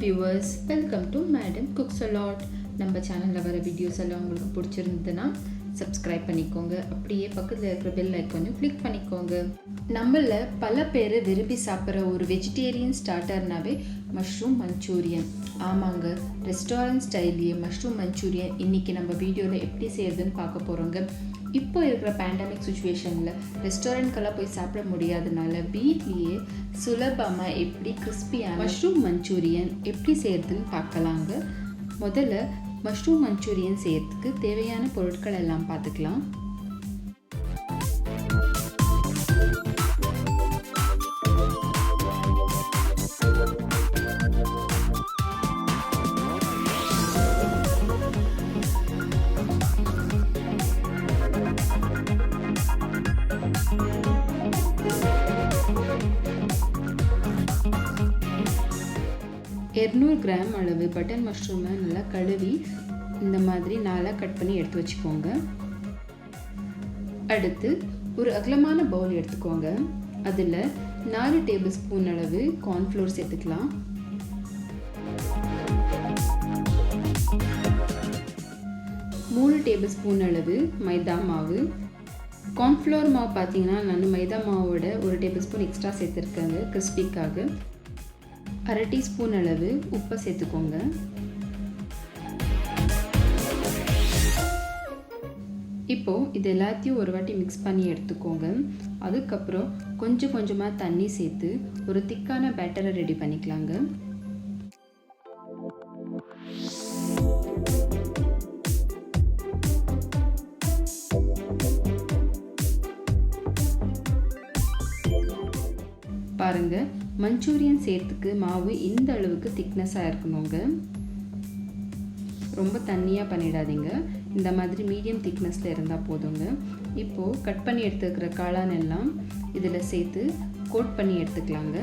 viewers, welcome to Madam Cooks a Lot. நம்ம சேனல்ல வர வீடியோஸ் எல்லாம் உங்களுக்கு பிடிச்சிருந்ததுன்னா சப்ஸ்கிரைப் பண்ணிக்கோங்க. அப்படியே பக்கத்துல இருக்கிற பெல் ஐகானையும் கிளிக் பண்ணிக்கோங்க. நம்மள பல பேர் விரும்பி சாப்பிட்ற ஒரு வெஜிடேரியன் ஸ்டார்டர்னாவே மஷ்ரூம் மஞ்சூரியன். ஆமாங்க, ரெஸ்டாரண்ட் ஸ்டைல்லையே மஷ்ரூம் மஞ்சூரியன் இன்னைக்கு நம்ம வீடியோவில் எப்படி செய்யறதுன்னு பார்க்க போகிறோங்க. இப்போ இருக்கிற பேண்டமிக் சுச்சுவேஷனில் ரெஸ்டாரண்ட்கெல்லாம் போய் சாப்பிட முடியாதனால வீட்லேயே சுலபமாக எப்படி கிறிஸ்பியான மஷ்ரூம் மஞ்சூரியன் எப்படி செய்யறதுன்னு பார்க்கலாங்க. முதல்ல மஷ்ரூம் மஞ்சூரியன் செய்யறதுக்கு தேவையான பொருட்கள் எல்லாம் பார்த்துக்கலாம். கிராம் அளவு பட்டன் மஷ்ரூமை நல்லா கழுவி இந்த மாதிரி நாளாக கட் பண்ணி எடுத்து வச்சுக்கோங்க. அடுத்து ஒரு அகலமான பவுல் எடுத்துக்கோங்க. அதில் 4 டேபிள் ஸ்பூன் அளவு கார்ன்ஃப்ளோர் சேர்த்துக்கலாம். மூணு டேபிள் ஸ்பூன் அளவு மைதா மாவு. கார்ன்ஃப்ளோர் மாவு பார்த்தீங்கன்னா நான் மைதா மாவோட 1 டேபிள் ஸ்பூன் எக்ஸ்ட்ரா சேர்த்துருக்கேங்க கிறிஸ்பிக்காக. 1/2 டீஸ்பூன் அளவு உப்பை சேர்த்துக்கோங்க. இப்போ இது எல்லாத்தையும் ஒரு வாட்டி மிக்ஸ் பண்ணி எடுத்துக்கோங்க. அதுக்கப்புறம் கொஞ்சம் கொஞ்சமாக தண்ணி சேர்த்து ஒரு திக்கான பேட்டரை ரெடி பண்ணிக்கலாங்க. பாருங்க, மஞ்சூரியன் சேர்த்துக்கு மாவு இந்த அளவுக்கு திக்னஸாக இருக்கணுங்க. ரொம்ப தண்ணியாக பண்ணிடாதீங்க. இந்த மாதிரி மீடியம் திக்னஸில் இருந்தால் போதுங்க. இப்போது கட் பண்ணி எடுத்துக்கிற காளான் எல்லாம் இதில் சேர்த்து கோட் பண்ணி எடுத்துக்கலாங்க.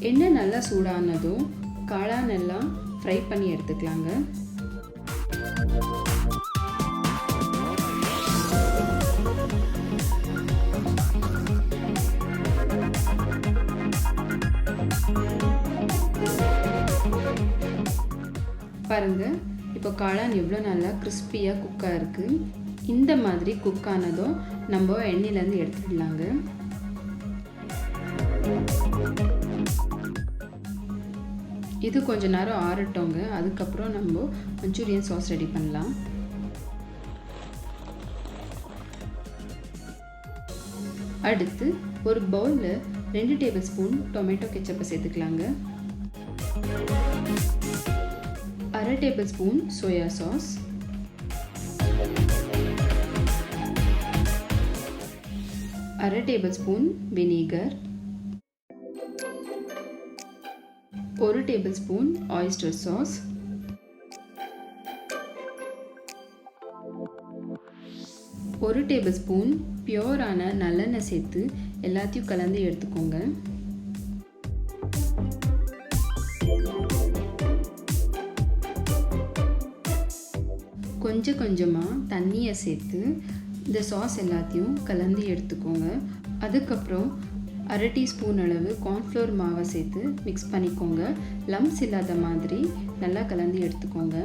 எண்ணெய் நல்லா சூடானதும் காளான் எல்லாம் ஃப்ரை பண்ணி எடுத்துக்கலாங்க. பாருங்க, இப்போ காளான் எவ்வளோ நல்லா கிறிஸ்பியாக குக்காக இருக்குது. இந்த மாதிரி குக் ஆனதும் நம்ம எண்ணெயிலேருந்து எடுத்துக்கலாங்க. இது கொஞ்ச நேரம் ஆறட்டோங்க. அதுக்கப்புறம் நம்ம மஞ்சூரியன் சாஸ் ரெடி பண்ணலாம். அடுத்து ஒரு பவுலில் 2 டேபிள் ஸ்பூன் டொமேட்டோ கெச்சப்பை சேர்த்துக்கலாங்க. 1/2 tablespoon soya sauce, 1/2 tablespoon vinegar, 1 tablespoon oyster sauce, 1 tablespoon பியூரான நல்லெண்ணெய் சேர்த்து எல்லாத்தையும் கலந்து எடுத்துக்கோங்க. கொஞ்சம் கொஞ்சமாக தண்ணியை சேர்த்து இந்த சாஸ் எல்லாத்தையும் கலந்து எடுத்துக்கோங்க. அதுக்கப்புறம் 1/2 டீஸ்பூன் அளவு கார்ன்ஃப்ளோர் மாவை சேர்த்து மிக்ஸ் பண்ணிக்கோங்க. லம்ப்ஸ் இல்லாத மாதிரி நல்லா கலந்து எடுத்துக்கோங்க.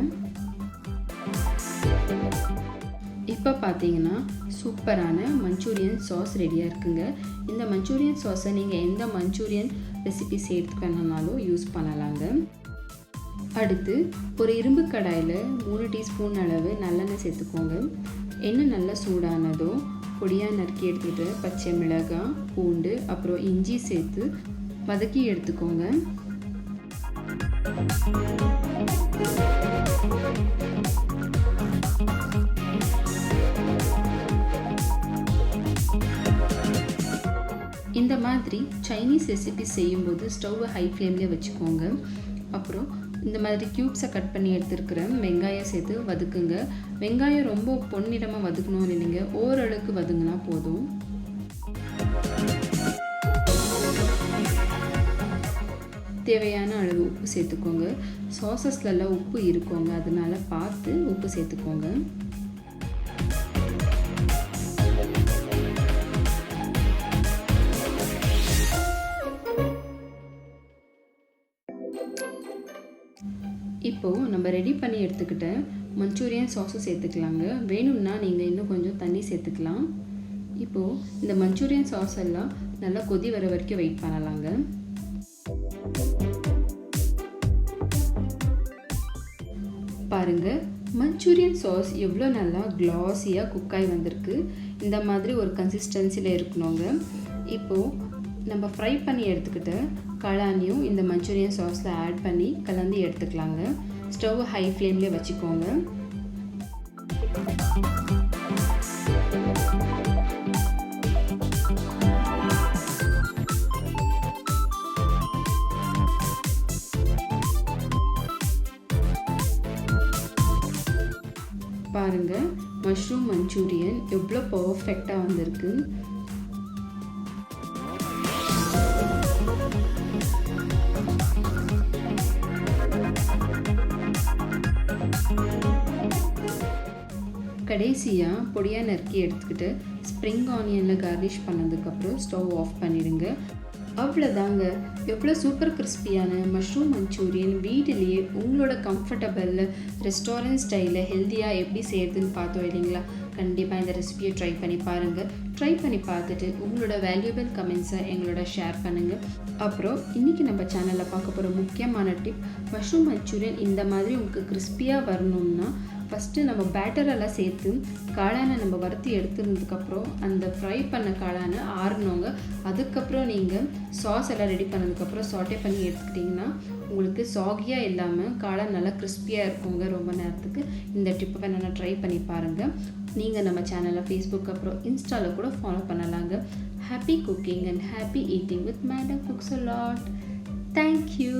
இப்போ பார்த்தீங்கன்னா சூப்பரான மஞ்சூரியன் சாஸ் ரெடியாக இருக்குங்க. இந்த மஞ்சூரியன் சாஸை நீங்கள் எந்த மஞ்சூரியன் ரெசிபி சேர்த்துக்கணுன்னாலும் யூஸ் பண்ணலாங்க. அடுத்து ஒரு இரும்பு கடாயில் 3 டீஸ்பூன் அளவு நல்லெண்ணெய் சேர்த்துக்கோங்க. எண்ணெய் நல்லா சூடானதோ பொடியாக நறுக்கி எடுத்துக்கிட்டு பச்சை மிளகாய், பூண்டு, அப்புறம் இஞ்சி சேர்த்து வதக்கி எடுத்துக்கோங்க. இந்த மாதிரி சைனீஸ் ரெசிபி செய்யும்போது ஸ்டவ்வை ஹை ஃப்ளேம்லேயே வச்சுக்கோங்க. அப்புறம் இந்த மாதிரி க்யூப்ஸை கட் பண்ணி எடுத்துருக்கிறேன் வெங்காயம் சேர்த்து வதக்குங்க. வெங்காயம் ரொம்ப பொன்னிறமாக வதக்கணும்னு இல்லைங்க, ஓரளவுக்கு வதங்கினா போதும். தேவையான அளவு உப்பு சேர்த்துக்கோங்க. சாஸஸ்லலாம் உப்பு இருக்குங்க, அதனால பார்த்து உப்பு சேர்த்துக்கோங்க. இப்போது நம்ம ரெடி பண்ணி எடுத்துக்கிட்ட மஞ்சூரியன் சாஸை சேர்த்துக்கலாங்க. வேணும்னா நீங்கள் இன்னும் கொஞ்சம் தண்ணி சேர்த்துக்கலாம். இப்போது இந்த மஞ்சூரியன் சாஸ் எல்லாம் நல்லா கொதி வர வரைக்கும் வெயிட் பண்ணலாங்க. பாருங்கள், மஞ்சூரியன் சாஸ் எவ்வளோ நல்லா க்ளாஸியாக குக்காய் வந்திருக்கு. இந்த மாதிரி ஒரு கன்சிஸ்டன்சியில் இருக்கணுங்க. இப்போது நம்ம ஃப்ரை பண்ணி எடுத்துக்கிட்ட காளானியும் இந்த மஞ்சூரியன் சாஸில் ஆட் பண்ணி கலந்து எடுத்துக்கலாங்க. ஸ்டவ் ஹை ஃப்ளேம்லேயே வச்சுக்கோங்க. பாருங்கள், மஷ்ரூம் மஞ்சூரியன் எவ்வளோ பர்ஃபெக்டாக வந்திருக்கு. கடைசியாக பொடியாக நறுக்கி எடுத்துக்கிட்டு ஸ்ப்ரிங் ஆனியனில் கார்னிஷ் பண்ணதுக்கப்புறம் ஸ்டவ் ஆஃப் பண்ணிடுங்க. அவ்வளோதாங்க, எவ்வளோ சூப்பர் கிறிஸ்பியான மஷ்ரூம் மஞ்சூரியன் வீட்டிலேயே உங்களோட கம்ஃபர்டபுளில் ரெஸ்டாரண்ட் ஸ்டைலில் ஹெல்த்தியாக எப்படி செய்யறதுன்னு பார்த்தோம் இல்லைங்களா? கண்டிப்பாக இந்த ரெசிபியை ட்ரை பண்ணி பாருங்கள். ட்ரை பண்ணி பார்த்துட்டு உங்களோட வேல்யூபிள் கமெண்ட்ஸை எங்களோட ஷேர் பண்ணுங்கள். அப்புறம் இன்றைக்கி நம்ம சேனலில் பார்க்க போகிற முக்கியமான டிப், மஷ்ரூம் மஞ்சூரியன் இந்த மாதிரி உங்களுக்கு கிறிஸ்பியாக வரணும்னா ஃபஸ்ட்டு நம்ம பேட்டரெல்லாம் சேர்த்து காளானை நம்ம வறுத்தி எடுத்துருந்ததுக்கப்புறம் அந்த ஃப்ரை பண்ண காளானை ஆறணுங்க. அதுக்கப்புறம் நீங்கள் சாஸ் எல்லாம் ரெடி பண்ணதுக்கப்புறம் சாட்டே பண்ணி எடுத்துக்கிட்டிங்கன்னா உங்களுக்கு சாகியாக இல்லாமல் காளான் நல்லா கிறிஸ்பியாக இருக்குங்க ரொம்ப நேரத்துக்கு. இந்த டிப்பை வேணா ட்ரை பண்ணி பாருங்கள். நீங்கள் நம்ம சேனலில் ஃபேஸ்புக் அப்புறம் இன்ஸ்டாவில் கூட ஃபாலோ பண்ணலாங்க. Happy cooking and happy eating with Maida cooks a lot. Thank you.